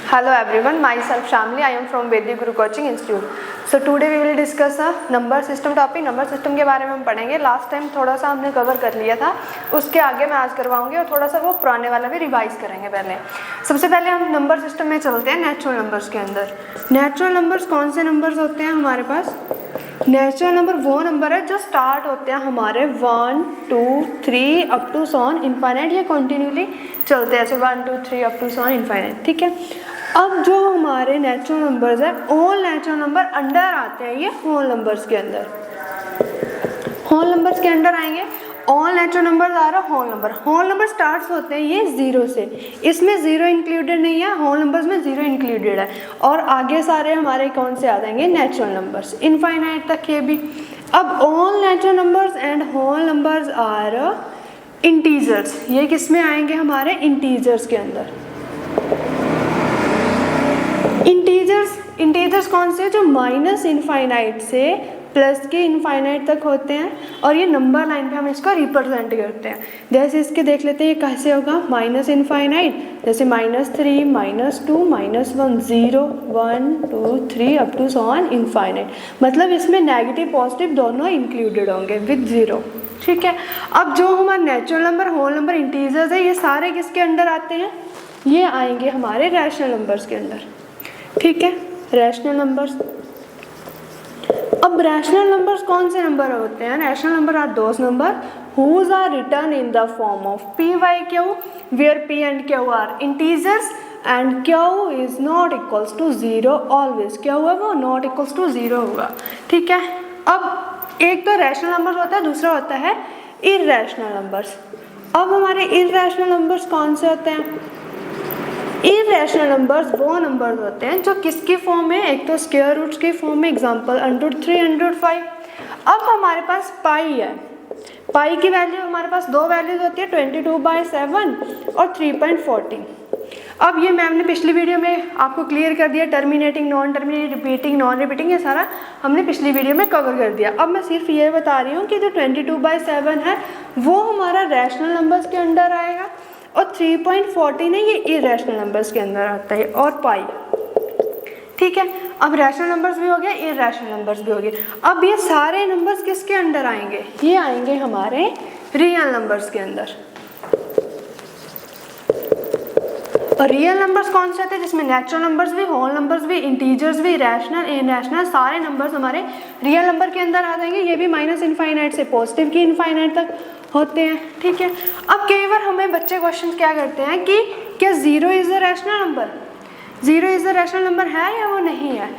Hello everyone, myself Shamli. I am from Vedic Guru Coaching Institute. So today we will discuss a number system topic. Number system के बारे में हम पढ़ेंगे. Last time थोड़ा सा हमने कवर कर लिया था, उसके आगे मैं आज करवाऊंगी और थोड़ा सा वो पुराने वाला भी रिवाइज करेंगे. पहले सबसे पहले हम नंबर सिस्टम में चलते हैं. नेचुरल नंबर्स के अंदर नेचुरल नंबर्स कौन से नंबर्स होते हैं हमारे पास? नेचुरल नंबर वो नंबर है जो स्टार्ट होते हैं हमारे 1, 2, 3 अप टू सॉन इनफाइनाइट. ये कंटिन्यूली चलते हैं ऐसे 1, 2, 3 अप टू सॉन इनफाइनाइट. ठीक है. अब जो हमारे नेचुरल नंबर्स है, ऑल नेचुरल नंबर अंडर आते हैं ये होल नंबर्स के अंदर. होल नंबर्स के अंडर आएंगे. ऑल नेचुरल नंबर्स आ रहा whole number. Whole number starts होते हैं ये 0 से. इसमें 0 इंक्लूडेड नहीं है, होल नंबर्स में 0 इंक्लूडेड है. और आगे सारे हमारे कौन से आ जाएंगे? नेचुरल नंबर्स इनफाइनाइट तक ये भी. अब all natural numbers and whole numbers are integers. ये किस में आएंगे? हमारे इंटीजर्स के अंदर. इंटीजर्स कौन से? जो माइनस इनफाइनाइट से प्लस के इनफाइनाइट तक होते हैं. और ये नंबर लाइन पे हम इसको रिप्रेजेंट करते हैं. जैसे इसके देख लेते हैं ये कैसे होगा. माइनस इनफाइनाइट जैसे -3, -2, -1, 0, 1, 2, 3 अप टू सॉन इनफाइनाइट. मतलब इसमें नेगेटिव पॉजिटिव दोनों इंक्लूडेड होंगे विद 0. ठीक है. अब जो हमारे natural number, whole number, integers है, ये सारे किसके अंडर आते हैं? ये आएंगे हमारे रैशनल नंबर्स के अंदर. ठीक है. Rational numbers. अब रैशनल नंबर्स कौन से नंबर होते हैं? Rational number are those number whose are written in the form of p by q where p and q are integers and q is not equals to 0 always. क्या हुआ? वो not equals to 0 होगा. ठीक है. अब एक तो rational number होता है, दूसरा होता है इरैशनल नंबर्स. अब हमारे इरैशनल नंबर्स कौन से होते हैं? इरैशनल नंबर्स वो नंबर्स होते हैं जो किसकी फॉर्म में? एक तो स्क्वायर रूट्स की फॉर्म में. एग्जांपल 103, 105. अब हमारे पास पाई है. पाई की वैल्यू हमारे पास दो वैल्यूज होती है, 22/7 और 3.14. अब ये मैम ने पिछली वीडियो में आपको क्लियर कर दिया. Terminating, non terminating, repeating, non repeating, ये सारा हमने पिछली वीडियो में कवर कर दिया. अब मैं सिर्फ ये बता रही हूँ कि जो 22/7 है वो हमारा रैशनल नंबर्स के अंडर आएगा और 3.14 है ये इरैशनल नंबर्स के अंदर आता है. और पाई. ठीक है. अब रैशनल नंबर्स भी हो गए, इरैशनल नंबर्स भी हो गए. अब ये सारे नंबर्स किसके अंडर आएंगे? ये आएंगे हमारे रियल नंबर्स के अंदर. और रियल नंबर्स कौन से होते हैं? जिसमें नेचुरल नंबर्स भी, होल नंबर्स भी, इंटीजर्स भी, रैशनल, इरैशनल, सारे नंबर्स हमारे रियल नंबर के अंदर आ जाएंगे. ये भी माइनस इनफाइनाइट से पॉजिटिव की इनफाइनाइट तक होते हैं. ठीक है. अब कई बार हमें बच्चे क्वेश्चन क्या करते हैं कि क्या 0 is a rational number? 0 is a rational number है या वो नहीं है?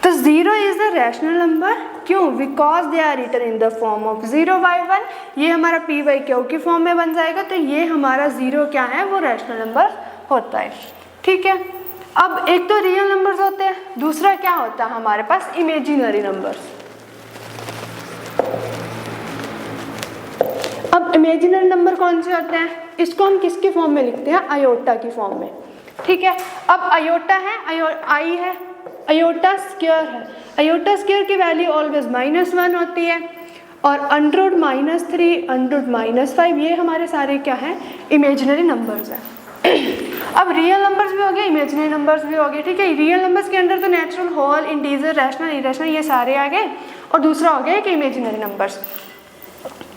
तो 0 इज अ रैशनल नंबर. क्यों? Because they are written in the form of 0/1. ये हमारा p/q की फॉर्म में बन जाएगा. तो ये हमारा 0 क्या है? वो रैशनल नंबर होता है. ठीक है. अब एक तो रियल नंबर्स होते हैं, दूसरा क्या होता है हमारे पास? Imaginary numbers. अब इमेजिनरी नंबर कौन से होते हैं? इसको हम किसकी फॉर्म में लिखते हैं? आयोटा की फॉर्म में. ठीक है. अब आयोटा है, आई है, आयोटा स्क्वायर है. आयोटा स्क्वायर की वैल्यू ऑलवेज -1 होती है. और अंडर रूट -3, अंडर रूट -5, ये हमारे सारे क्या है? इमेजिनरी नंबर्स हैं. अब रियल नंबर्स भी हो गए, इमेजिनरी नंबर्स भी हो गए. ठीक है. रियल नंबर्स के अंदर तो natural, whole, integer, rational, irrational, ये सारे आ गए. और दूसरा हो गया कि इमेजिनरी नंबर्स.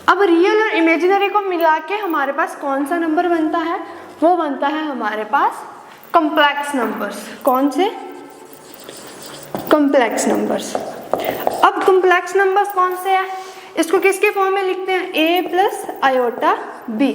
अब रियल और इमेजिनरी को मिला के हमारे पास कौन सा नंबर बनता है? वो बनता है हमारे पास कॉम्प्लेक्स नंबर्स. कौन से? Complex numbers. अब कॉम्प्लेक्स नंबर्स कौन से हैं? इसको किसके फॉर्म में लिखते हैं? a plus iota b.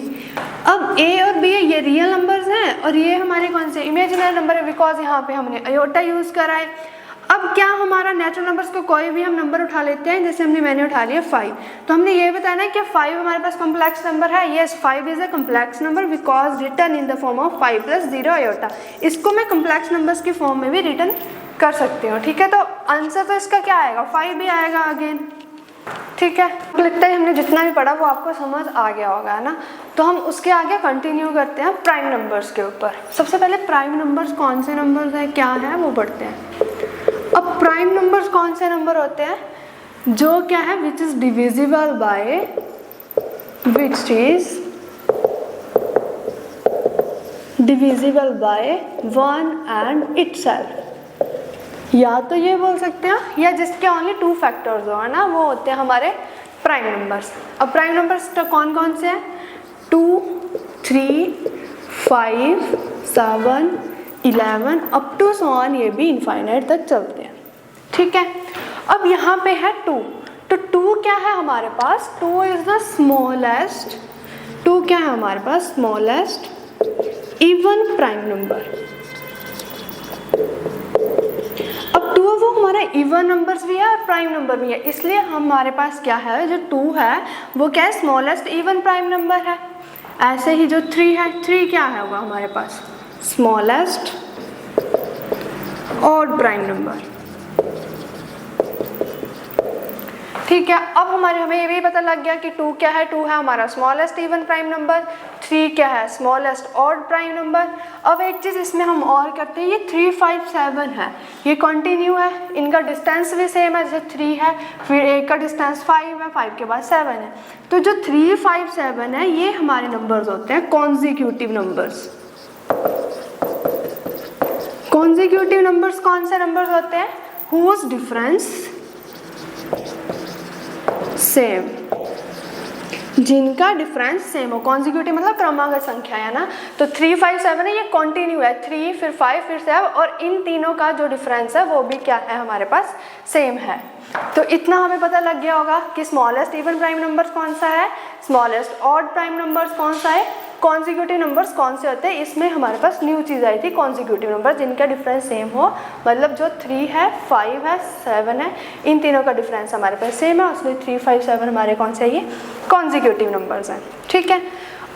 अब a और b ये रियल नंबर्स हैं और ये हमारे कौन से? इमेजिनरी नंबर है. बिकॉज यहाँ पे हमने आयोटा यूज करा है. अब क्या हमारा नेचुरल नंबर्स को कोई भी हम नंबर उठा लेते हैं. जैसे मैंने उठा लिया 5. तो हमने ये बताया ना कि 5 हमारे पास कॉम्प्लेक्स नंबर है. Yes, 5 is a complex number because written in the form of 5 + 0 iota. इसको मैं कॉम्प्लेक्स नंबर्स की फॉर्म में भी रिटर्न कर सकती हूँ. ठीक है. तो आंसर तो इसका क्या आएगा? 5 भी आएगा अगेन. ठीक है. लगता है हमने जितना भी पढ़ा वो आपको समझ आ गया होगा, है ना. तो हम उसके आगे कंटिन्यू करते हैं प्राइम नंबर्स के ऊपर. सबसे पहले प्राइम नंबर्स कौन से नंबर्स हैं, क्या है, वो पढ़ते हैं. अब प्राइम नंबर्स कौन से नंबर होते हैं? जो क्या है? Which is divisible by, which is divisible by 1 and itself. या तो ये बोल सकते हैं या जिसके ओनली 2 फैक्टर्स हो, है ना, वो होते हैं हमारे प्राइम नंबर्स। अब प्राइम नंबर्स तो कौन कौन से हैं? 2, 3, 5, 7, 11 अप टू सो ऑन, ये भी इनफाइनाइट तक चलते हैं। ठीक है, अब यहाँ पे है 2, तो 2 क्या है हमारे पास? 2 इज द स्मॉलेस्ट, 2 क्या है हमारे पास? Smallest even prime number. अब 2 वो हमारा इवन नंबर्स भी है और प्राइम नंबर भी है, इसलिए हमारे पास क्या है, जो 2 है वो क्या है? स्मॉलेस्ट इवन प्राइम नंबर है। ऐसे ही जो 3 है, 3 क्या है होगा हमारे पास? Smallest odd prime number. ठीक है, अब हमें ये भी पता लग गया कि 2 क्या है? 2 है हमारा स्मॉलेस्ट इवन प्राइम नंबर, 3 क्या है? Smallest odd prime number. अब एक चीज़ इसमें हम और करते हैं, ये 3, 5, 7 है, ये कंटिन्यू है, इनका डिस्टेंस भी सेम है, जैसे 3 है फिर एक का डिस्टेंस 5 है, 5 के बाद 7 है। तो जो 3, 5, 7 है ये हमारे नंबर्स होते हैं कॉन्जिक्यूटिव नंबर्स। कॉन्जिक्यूटिव नंबर्स कौन से नंबर्स होते हैं? हुज डिफरेंस सेम, जिनका डिफरेंस सेम हो। कॉन्जिक्यूटिव मतलब क्रमागत संख्या है ना, तो 3, 5, 7 है, ये कंटिन्यू है, 3 फिर 5 फिर 7, और इन तीनों का जो डिफरेंस है वो भी क्या है हमारे पास? सेम है। तो इतना हमें पता लग गया होगा कि स्मॉलेस्ट इवन प्राइम नंबर्स कौन सा है, स्मॉलेस्ट ऑड प्राइम नंबर्स कौन सा है, कॉन्जिक्यूटिव नंबर्स कौन से होते हैं। इसमें हमारे पास न्यू चीज़ आई थी, कॉन्जिक्यूटिव नंबर जिनका डिफरेंस सेम हो, मतलब जो 3 है, 5 है, 7 है, इन तीनों का डिफरेंस हमारे पास सेम है, उसमें 3, 5, 7 हमारे कौन से, ये कॉन्जिक्यूटिव नंबर्स हैं। ठीक है,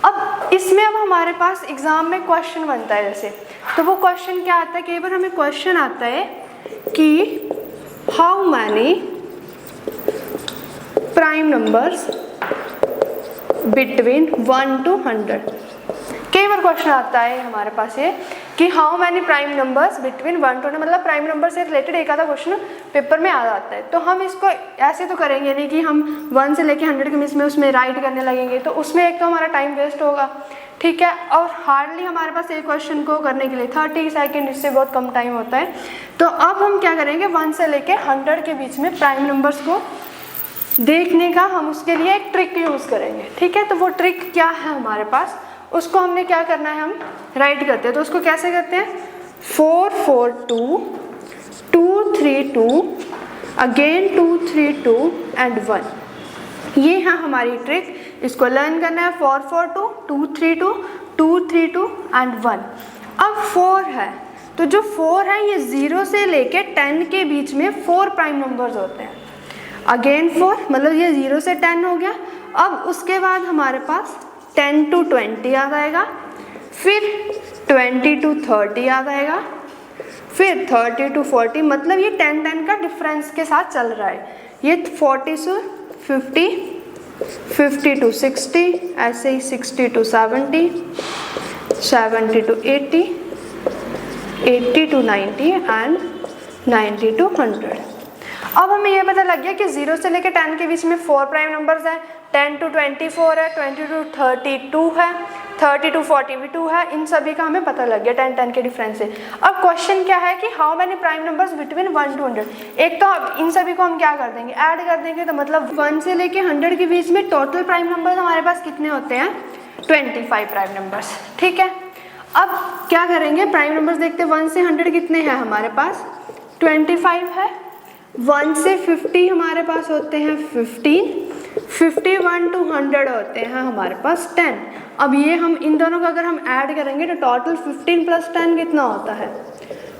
अब इसमें अब हमारे पास एग्जाम में क्वेश्चन बनता है जैसे, तो वो क्वेश्चन क्या आता है? कई बार हमें क्वेश्चन आता है कि how many prime numbers between 1 to 100। कई बार क्वेश्चन आता है हमारे पास ये कि how many prime numbers between 1 to 100, मतलब प्राइम नंबर से रिलेटेड एक आधा क्वेश्चन पेपर में आ जाता है। तो हम इसको ऐसे तो करेंगे नहीं कि हम 1 से लेके 100 के बीच में उसमें राइट करने लगेंगे, तो उसमें एक तो हमारा टाइम वेस्ट होगा। ठीक है, और हार्डली हमारे पास एक क्वेश्चन को करने के लिए 30 सेकेंड, इससे बहुत कम टाइम होता है। तो अब हम क्या करेंगे, 1 से लेके 100 के बीच में प्राइम नंबर्स को देखने का हम उसके लिए एक ट्रिक यूज़ करेंगे। ठीक है, तो वो ट्रिक क्या है हमारे पास, उसको हमने क्या करना है, हम राइट करते हैं। तो उसको कैसे करते हैं? 4, 4, 2, 2, 3, 2, अगेन 2, 3, 2 एंड 1। ये है हमारी ट्रिक, इसको लर्न करना है। 4, 4, 2, 2, 3, 2, 2, 3, 2 एंड 1। अब 4 है, तो जो 4 है ये 0 से लेके 10 के बीच में 4 प्राइम नंबर्स होते हैं। अगेन 4, मतलब ये 0 से 10 हो गया। अब उसके बाद हमारे पास 10 to 20 आ जाएगा, फिर 20 to 30 आ जाएगा, फिर 30 to 40, मतलब ये 10 का डिफरेंस के साथ चल रहा है। ये 40 से 50, 50 to 60, ऐसे ही 60 to 70, 70 to 80, 80 to 90 and 90 to 100। अब हमें ये पता लग गया कि 0 से लेकर 10 के बीच में 4 प्राइम नंबर्स हैं, 10 to 24 है, 20 to 32 है, 30 to 40 भी 2 है। इन सभी का हमें पता लग गया 10 के डिफरेंस से। अब क्वेश्चन क्या है कि how many prime numbers between 1 to 100। एक तो इन सभी को हम क्या कर देंगे, ऐड कर देंगे, तो मतलब 1 से लेके 100 के बीच में टोटल प्राइम नंबर्स हमारे पास कितने होते हैं? 25 प्राइम नंबर्स। ठीक है, अब क्या करेंगे, प्राइम नंबर्स देखते हैं। 1 से 100 कितने हैं हमारे पास? 25 है। 1 से 50 हमारे पास होते हैं 15, 51 to 100 होते हैं हमारे पास 10। अब ये हम इन दोनों का अगर हम ऐड करेंगे तो टोटल 15 + 10 कितना होता है?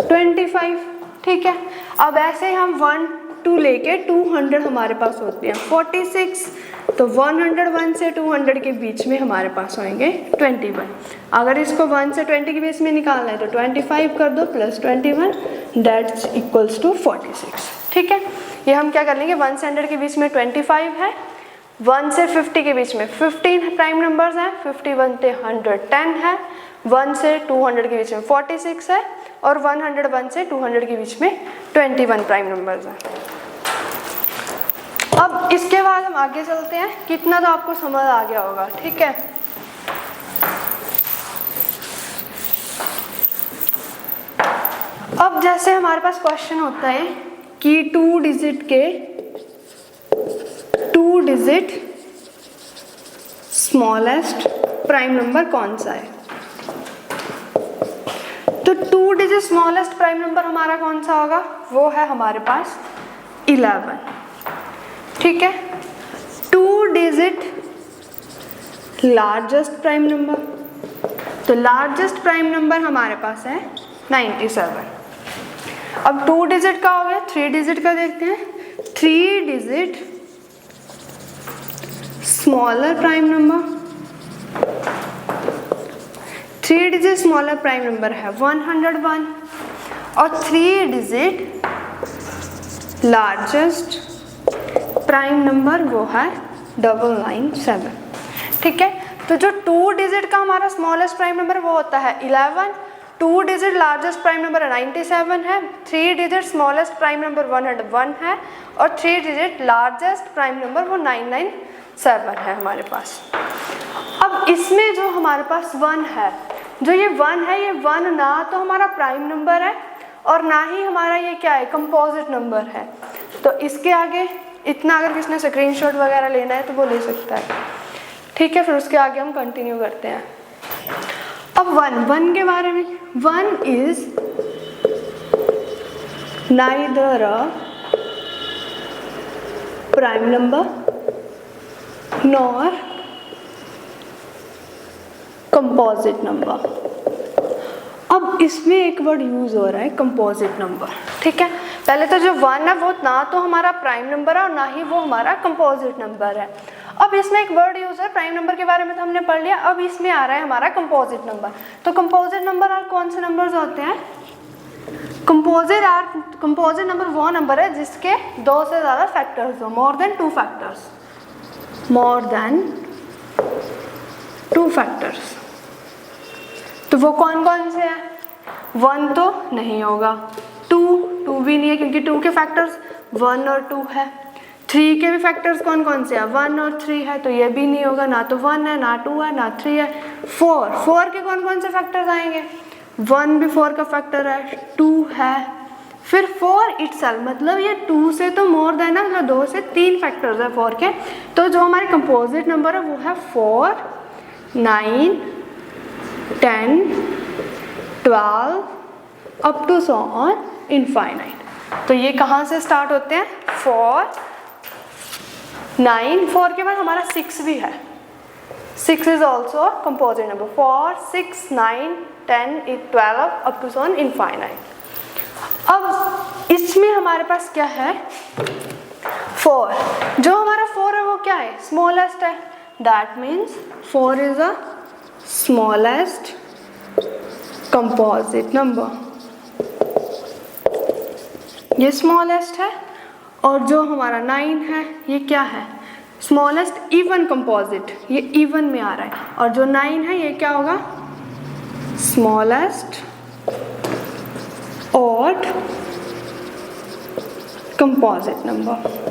25। ठीक है, अब ऐसे हम 1 to लेके 200 हमारे पास होते हैं 46। तो 101 से 200 के बीच में हमारे पास होंगे 21। अगर इसको 1 से 20 के बीच में निकालना है तो 25 कर दो प्लस 21, दैट्स इक्वल्स टू 46। ठीक है, ये हम क्या कर लेंगे, 1 से 100 के बीच में 25 है, 1 से 50 के बीच में 15 प्राइम नंबर्स हैं, 51 से 110 है, 1 से 200 के बीच में 46 है, और 101 से 200 के बीच में 21 प्राइम नंबर्स हैं। अब इसके बाद हम आगे चलते हैं। कितना तो आपको समझ आ गया होगा। ठीक है, अब जैसे हमारे पास क्वेश्चन होता है कि 2 डिजिट स्मॉलेस्ट प्राइम नंबर कौन सा है, तो 2 डिजिट स्मॉलेस्ट प्राइम नंबर हमारा कौन सा होगा, वो है हमारे पास 11, ठीक है। 2 डिजिट लार्जेस्ट प्राइम नंबर, तो लार्जेस्ट प्राइम नंबर हमारे पास है 97। अब 2 डिजिट का हो गया, 3 डिजिट का देखते हैं। 3 digit smaller prime number, 3 digit smaller prime number है 101 और 3 डिजिट लार्जेस्ट प्राइम नंबर वो है 997, ठीक है। तो जो 2 डिजिट का हमारा स्मॉलेस्ट प्राइम नंबर वो होता है 11, 2 डिजिट लार्जेस्ट प्राइम नंबर 97 है, 3 डिजिट स्मॉलेस्ट प्राइम नंबर 101 है और 3 डिजिट लार्जेस्ट प्राइम नंबर वो 997 है हमारे पास। अब इसमें जो हमारे पास 1 है, जो ये 1 है, ये 1 ना तो हमारा प्राइम नंबर है और ना ही हमारा ये क्या है, कंपोजिट नंबर है। तो इसके आगे इतना अगर किसने स्क्रीनशॉट वगैरह लेना है तो वो ले सकता है, ठीक है। फिर उसके आगे हम कंटिन्यू करते हैं। अब 1 के बारे में, 1 is neither a prime number nor composite number. अब इसमें एक वर्ड यूज हो रहा है कंपोजिट नंबर, ठीक है। पहले तो जो 1 है वो ना तो हमारा प्राइम नंबर है और ना ही वो हमारा कंपोजिट नंबर है। अब इसमें एक वर्ड यूज है, प्राइम नंबर के बारे में तो हमने पढ़ लिया, अब इसमें आ रहा है हमारा कंपोजिट नंबर। तो कंपोजिट नंबर और कौन से नंबर्स होते हैं, कंपोजिट नंबर वो नंबर है जिसके 2 से ज़्यादा फैक्टर्स हो, मोर देन 2 फैक्टर्स। तो वो कौन कौन से हैं, 1 तो नहीं होगा, 2 भी नहीं है क्योंकि 2 के फैक्टर्स 1 और 2 है। 3 के भी फैक्टर्स कौन कौन से हैं, 1 और 3 है, तो ये भी नहीं होगा, ना तो 1 है, ना 2 है, ना 3 है। 4 के कौन कौन से फैक्टर्स आएंगे, 1 भी 4 का फैक्टर है, 2 है, फिर 4 इटसेल्फ, मतलब ये 2 से तो मोर देन है, मतलब 2 से 3 फैक्टर्स है 4 के। तो जो हमारे कंपोजिट नंबर है वो है 4, 9, 10, 12 up to so on infinite. तो ये कहाँ से स्टार्ट होते हैं, 4, 9, 4 के बाद हमारा 6 भी है, 6 is also composite number, 4, 6, 9, 10, 12 up to so on infinite. अब इसमें हमारे पास क्या है, 4, जो हमारा 4 है वो क्या है, स्मॉलेस्ट है, that means 4 is a smallest composite number, ये स्मॉलेस्ट है। और जो हमारा 9 है ये क्या है, स्मॉलेस्ट इवन कंपोजिट, ये इवन में आ रहा है, और जो 9 है ये क्या होगा, स्मॉलेस्ट ऑड कंपोजिट नंबर,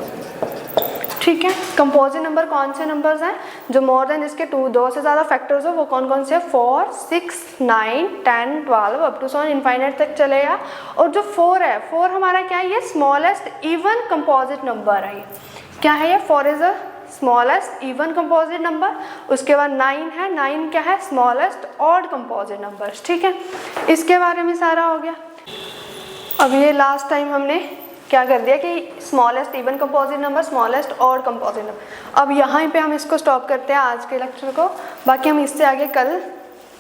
ठीक है। कंपोजिट नंबर कौन से नंबर्स हैं, जो मोर देन जिसके 2 से ज़्यादा फैक्टर्स हो, वो कौन कौन से हैं, 4, 6, 9, 10, 12 up to so on infinite तक चलेगा। और जो 4 है, 4 हमारा क्या है, ये स्मॉलेस्ट इवन कंपोजिट नंबर है, ये क्या है, ये 4 is a smallest even composite number. उसके बाद 9 है, 9 क्या है, स्मॉलेस्ट ऑड कंपोजिट नंबर्स, ठीक है। इसके बारे में सारा हो गया। अब ये लास्ट टाइम हमने क्या कर दिया कि smallest even composite number, smallest odd composite number. अब यहाँ पे हम इसको स्टॉप करते हैं आज के लेक्चर को, बाकी हम इससे आगे कल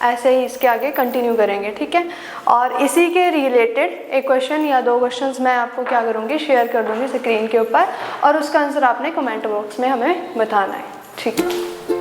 ऐसे ही इसके आगे कंटिन्यू करेंगे, ठीक है। और इसी के रिलेटेड एक क्वेश्चन या 2 क्वेश्चंस मैं आपको क्या करूँगी, शेयर कर दूँगी स्क्रीन के ऊपर, और उसका आंसर आपने कमेंट बॉक्स में हमें बताना है, ठीक है।